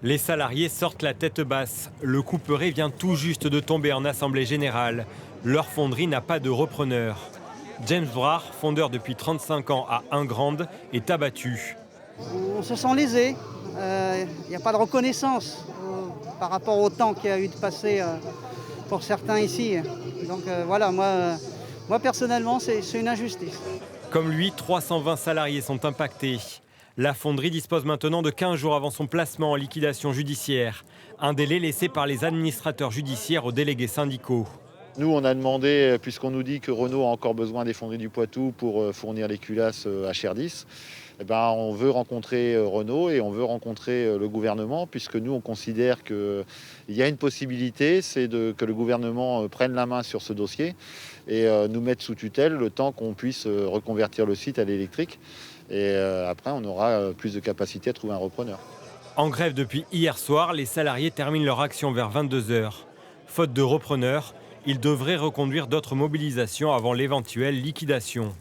Les salariés sortent la tête basse. Le couperet vient tout juste de tomber en assemblée générale. Leur fonderie n'a pas de repreneur. James Brach, fondeur depuis 35 ans à Ingrande, est abattu. On se sent lésé. Il n'y a pas de reconnaissance par rapport au temps qu'il y a eu de passer pour certains ici. Donc voilà, moi personnellement, c'est une injustice. Comme lui, 320 salariés sont impactés. La fonderie dispose maintenant de 15 jours avant son placement en liquidation judiciaire. Un délai laissé par les administrateurs judiciaires aux délégués syndicaux. Nous, on a demandé, puisqu'on nous dit que Renault a encore besoin des fonderies du Poitou pour fournir les culasses à Sherdis, on veut rencontrer Renault et on veut rencontrer le gouvernement, puisque nous, on considère qu'il y a une possibilité, c'est que le gouvernement prenne la main sur ce dossier et nous mette sous tutelle le temps qu'on puisse reconvertir le site à l'électrique. Et après, on aura plus de capacité à trouver un repreneur. En grève depuis hier soir, les salariés terminent leur action vers 22 h. Faute de repreneur, ils devraient reconduire d'autres mobilisations avant l'éventuelle liquidation.